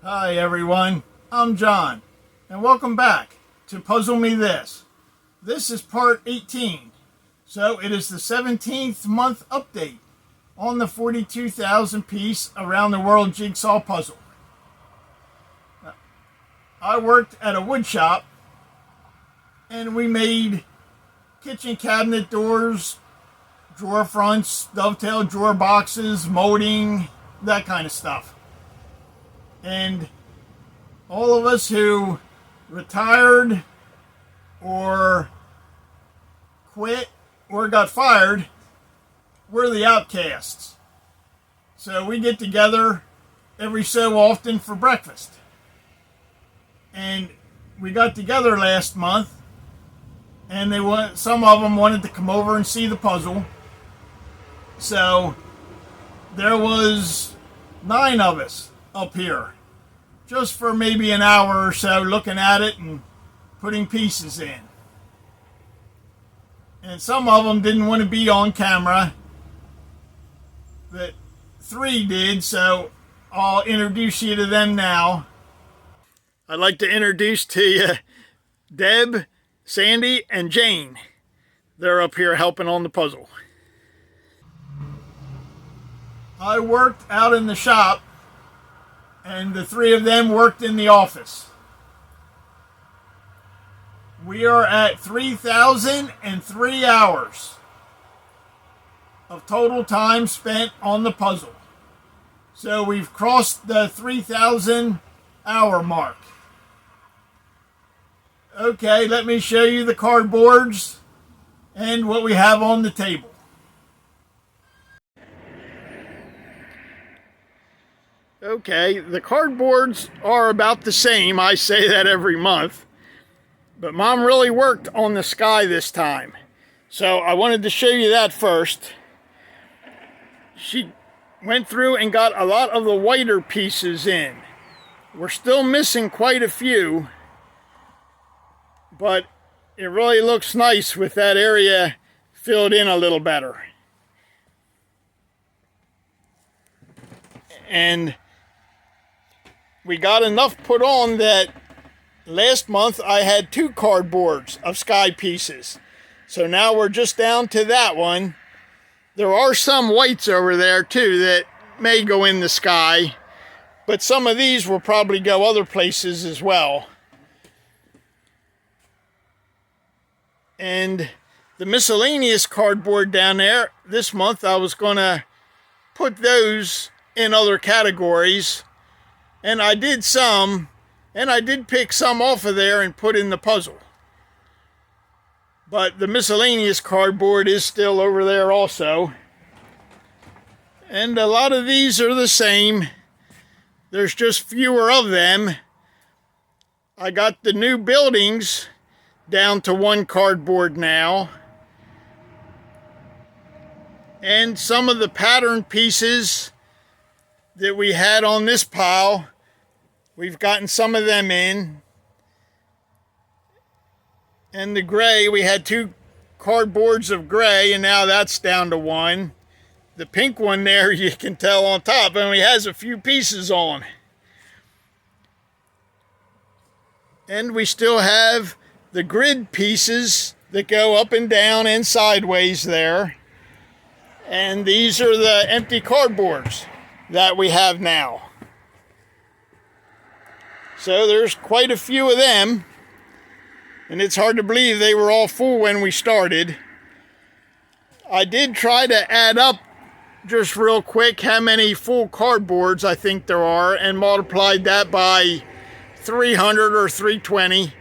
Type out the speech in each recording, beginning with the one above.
Hi everyone, I'm John, and welcome back to Puzzle Me This. This is part 18, so it is the 17th month update on the 42,000 piece Around the World Jigsaw Puzzle. I worked at a wood shop, and we made kitchen cabinet doors, drawer fronts, dovetail drawer boxes, molding, that kind of stuff. And all of us who retired or quit or got fired, we're the outcasts. So we get together every so often for breakfast. And we got together last month, and some of them wanted to come over and see the puzzle. So there was 9 of us up here, just for maybe an hour or so, looking at it and putting pieces in. And some of them didn't want to be on camera, but 3 did, so I'll introduce you to them now. I'd like to introduce to you Deb, Sandy, and Jane. They're up here helping on the puzzle. I worked out in the shop, and the 3 of them worked in the office. We are at 3,003 hours of total time spent on the puzzle. So we've crossed the 3,000 hour mark. Okay, let me show you the cardboards and what we have on the table. Okay, the cardboards are about the same. I say that every month. But Mom really worked on the sky this time. So I wanted to show you that first. She went through and got a lot of the whiter pieces in. We're still missing quite a few, but it really looks nice with that area filled in a little better. And we got enough put on that last month I had 2 cardboards of sky pieces. So now we're just down to that one. There are some whites over there too that may go in the sky, but some of these will probably go other places as well. And the miscellaneous cardboard down there, this month I was going to put those in other categories. And I did some, and I did pick some off of there and put in the puzzle. But the miscellaneous cardboard is still over there also. And a lot of these are the same. There's just fewer of them. I got the new buildings down to 1 cardboard now. And some of the pattern pieces that we had on this pile, we've gotten some of them in. And the gray, we had 2 cardboards of gray, and now that's down to 1. The pink one there, you can tell on top, only has a few pieces on. And we still have the grid pieces that go up and down and sideways there. And these are the empty cardboards that we have now. So there's quite a few of them, and it's hard to believe they were all full when we started. I did try to add up just real quick how many full cardboards I think there are, and multiplied that by 300 or 320,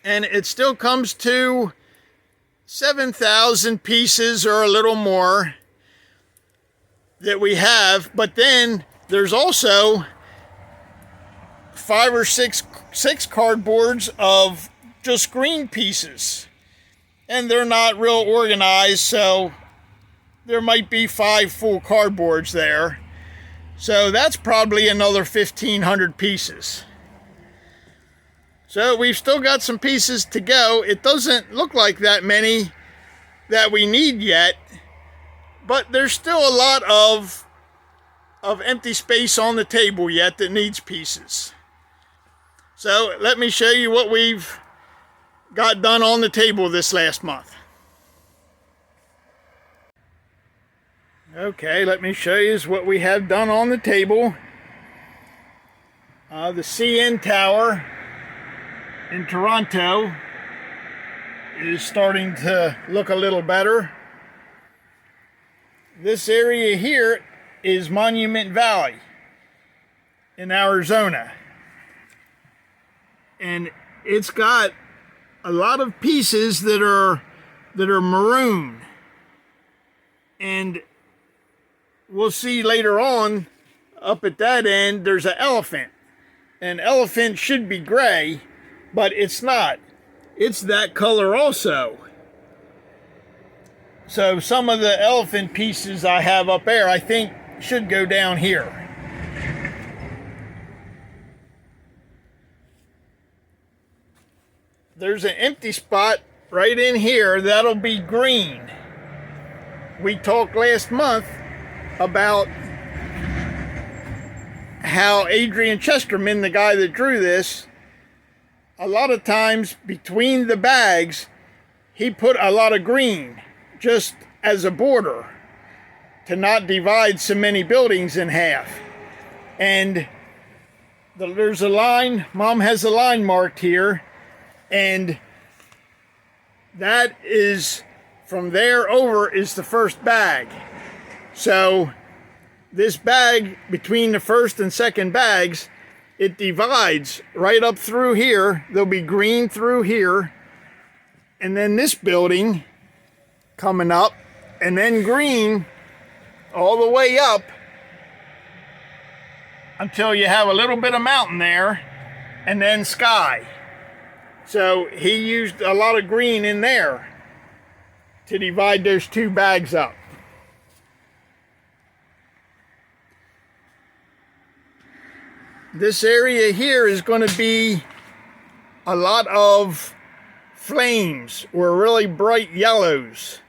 and it still comes to 7,000 pieces or a little more that we have. But then there's also 5 or 6 cardboards of just green pieces, and they're not real organized, so there might be 5 full cardboards there. So that's probably another 1,500 pieces. So we've still got some pieces to go. It doesn't look like that many that we need yet, but there's still a lot of of empty space on the table yet that needs pieces. So let me show you what we've got done on the table this last month. Okay, let me show you what we have done on the table. The CN Tower in Toronto is starting to look a little better. This area here is Monument Valley in Arizona. And it's got a lot of pieces that are maroon. And we'll see later on up at that end there's an elephant. An elephant should be gray, but it's not. It's that color also. So some of the elephant pieces I have up there I think should go down here. There's an empty spot right in here that'll be green. We talked last month about how Adrian Chesterman, the guy that drew this, a lot of times between the bags, he put a lot of green just as a border to not divide so many buildings in half. And there's a line, Mom has a line marked here, and that is, from there over is the first bag. So this bag, between the first and second bags, it divides right up through here. There'll be green through here, and then this building coming up, and then green all the way up until you have a little bit of mountain there, and then sky. So he used a lot of green in there to divide those two bags up. This area here is going to be a lot of flames, or really bright yellows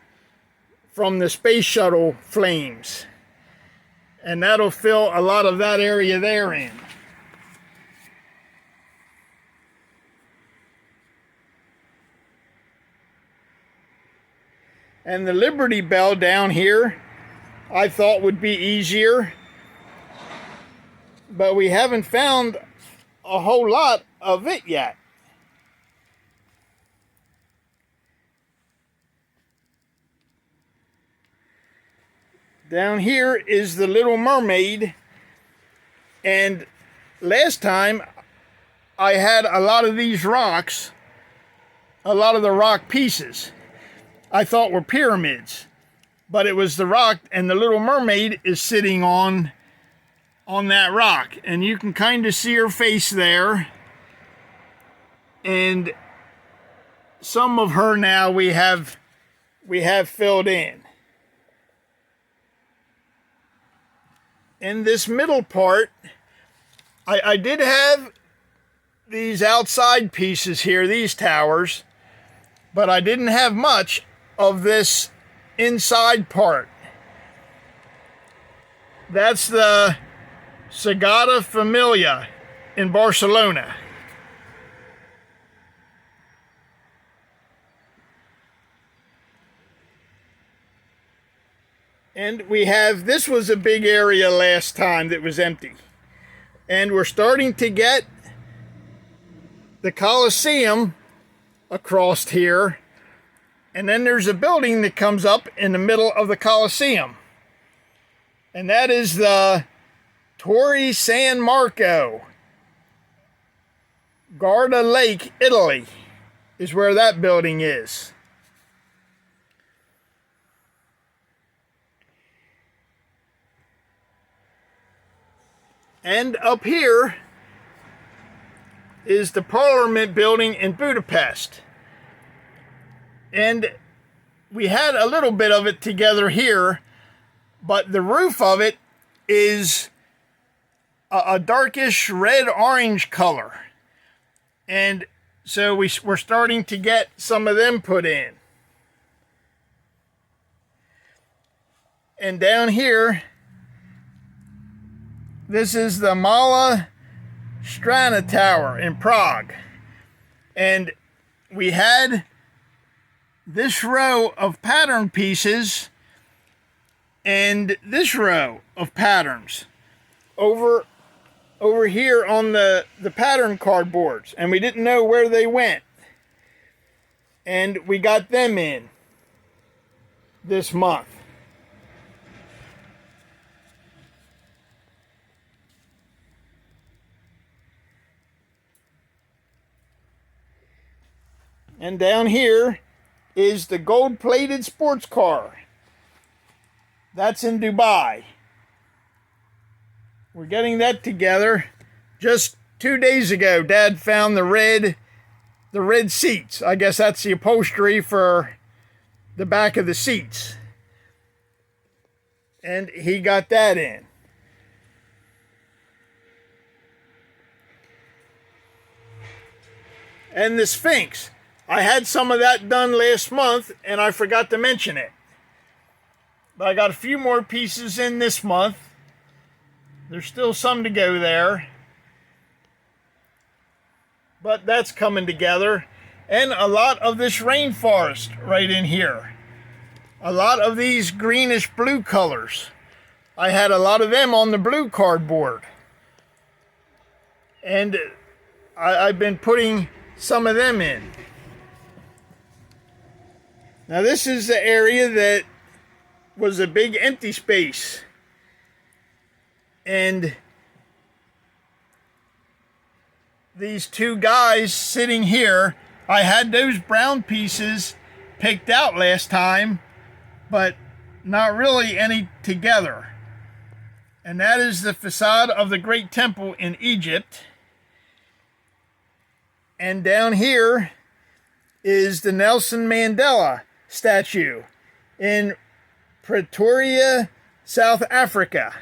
from the space shuttle flames. And that'll fill a lot of that area there in. And the Liberty Bell down here, I thought would be easier, but we haven't found a whole lot of it yet. Down here is the Little Mermaid, and last time I had a lot of these rocks, a lot of the rock pieces I thought were pyramids, but it was the rock, and the Little Mermaid is sitting on that rock, and you can kind of see her face there, and some of her now we have filled in. In this middle part, I did have these outside pieces here, these towers, but I didn't have much of this inside part. That's the Sagrada Familia in Barcelona. And we have, this was a big area last time that was empty. And we're starting to get the Colosseum across here. And then there's a building that comes up in the middle of the Colosseum. And that is the Torre San Marco. Garda Lake, Italy, is where that building is. And up here is the Parliament building in Budapest. And we had a little bit of it together here, but the roof of it is a darkish red-orange color. And so we're starting to get some of them put in. And down here This is the Mala Strana Tower in Prague. And we had this row of pattern pieces and this row of patterns over here on the pattern cardboards, and we didn't know where they went. And we got them in this month. And down here is the gold-plated sports car. That's in Dubai. We're getting that together. Just 2 days ago, Dad found the red seats. I guess that's the upholstery for the back of the seats. And he got that in. And the Sphinx. I had some of that done last month, and I forgot to mention it. But I got a few more pieces in this month. There's still some to go there. But that's coming together. And a lot of this rainforest right in here. A lot of these greenish blue colors. I had a lot of them on the blue cardboard. And I've been putting some of them in. Now this is the area that was a big empty space. And these two guys sitting here, I had those brown pieces picked out last time, but not really any together. And that is the facade of the Great Temple in Egypt. And down here is the Nelson Mandela statue in Pretoria, South Africa.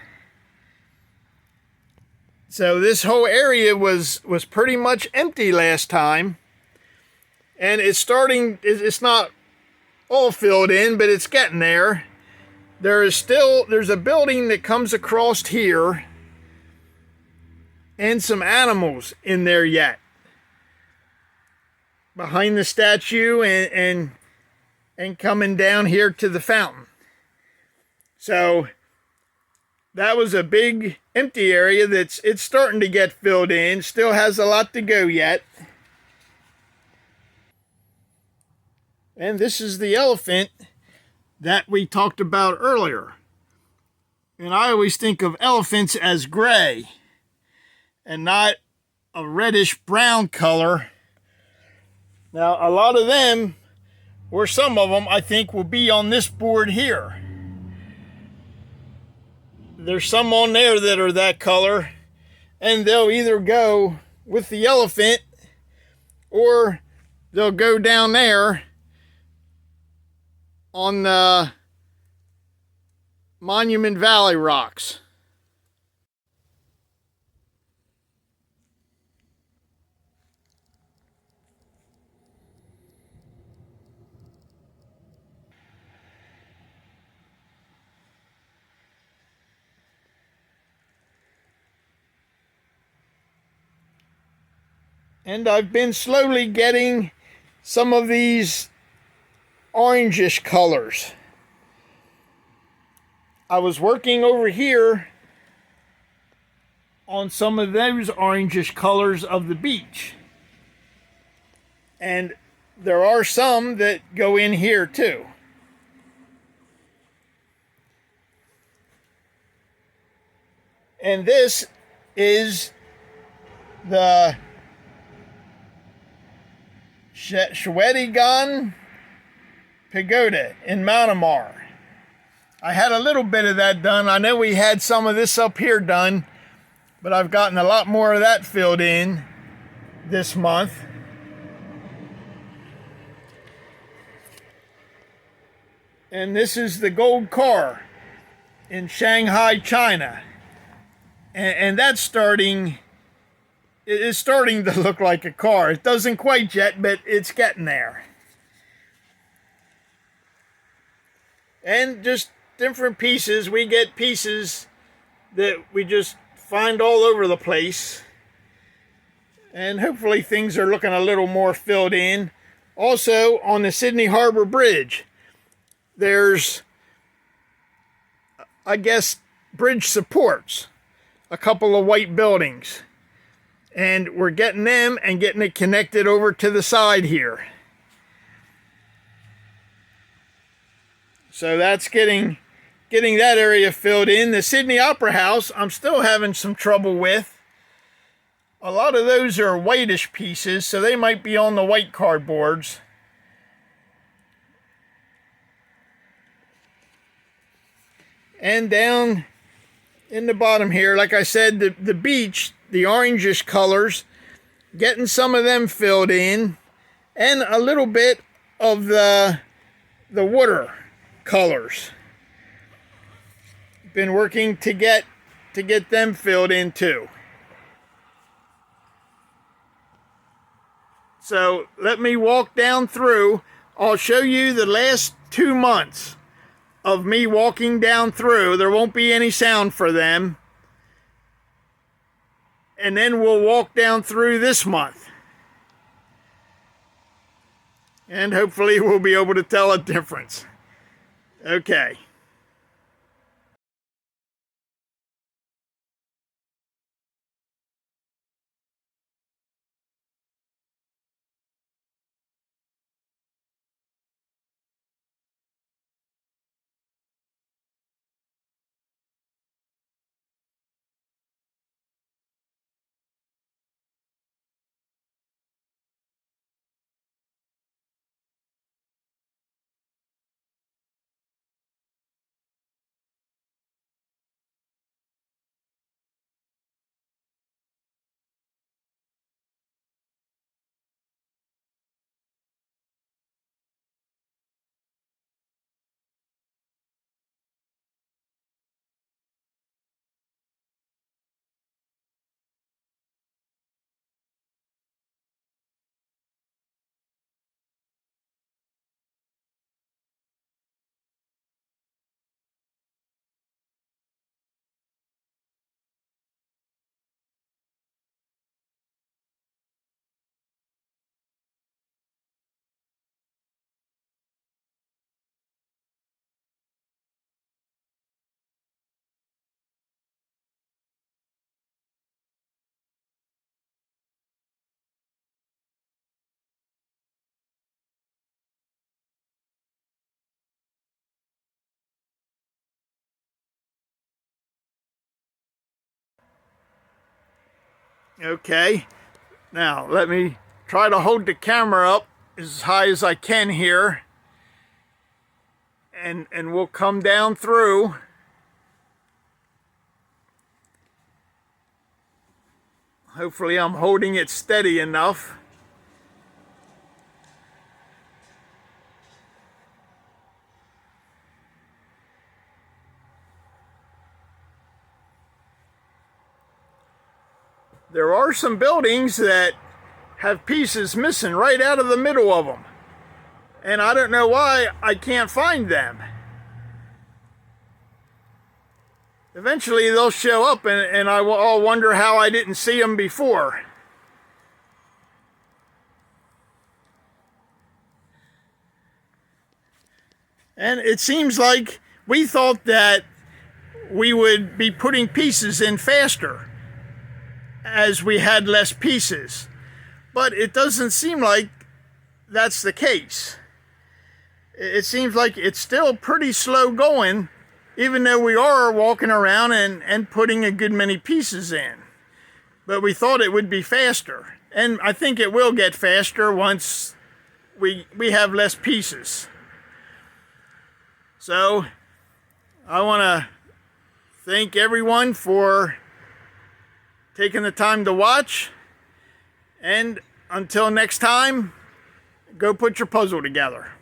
So this whole area was pretty much empty last time. And it's not all filled in, but it's getting there. There's a building that comes across here and some animals in there yet. Behind the statue and coming down here to the fountain. So that was a big empty area it's starting to get filled in. Still has a lot to go yet. And this is the elephant that we talked about earlier. And I always think of elephants as gray and not a reddish brown color. Now, a lot of them, or some of them, I think will be on this board here. There's some on there that are that color, and they'll either go with the elephant or they'll go down there on the Monument Valley rocks. And I've been slowly getting some of these orangish colors. I was working over here on some of those orangish colors of the beach. And there are some that go in here too. And this is the Shwedagon Pagoda in Myanmar. I had a little bit of that done. I know we had some of this up here done, but I've gotten a lot more of that filled in this month. And this is the gold car in Shanghai, China. And that's starting to look like a car. It doesn't quite yet, but it's getting there. And just different pieces. We get pieces that we just find all over the place. And hopefully things are looking a little more filled in. Also, on the Sydney Harbor Bridge, there's, I guess, bridge supports. A couple of white buildings. And we're getting them and getting it connected over to the side here. So that's getting that area filled in. The Sydney Opera House, I'm still having some trouble with. A lot of those are whitish pieces, so they might be on the white cardboards. And down in the bottom here, like I said, the beach, the orangish colors, getting some of them filled in, and a little bit of the water colors. Been working to get them filled in too. So let me walk down through. I'll show you the last 2 months of me walking down through. There won't be any sound for them. And then we'll walk down through this month. And hopefully we'll be able to tell a difference. Okay. Okay, now let me try to hold the camera up as high as I can here, and we'll come down through. Hopefully I'm holding it steady enough. There are some buildings that have pieces missing right out of the middle of them. And I don't know why I can't find them. Eventually they'll show up and I'll wonder how I didn't see them before. And it seems like we thought that we would be putting pieces in faster as we had less pieces. But it doesn't seem like that's the case. It seems like it's still pretty slow going, even though we are walking around and putting a good many pieces in. But we thought it would be faster. And I think it will get faster once we have less pieces. So I want to thank everyone for taking the time to watch, and until next time, go put your puzzle together.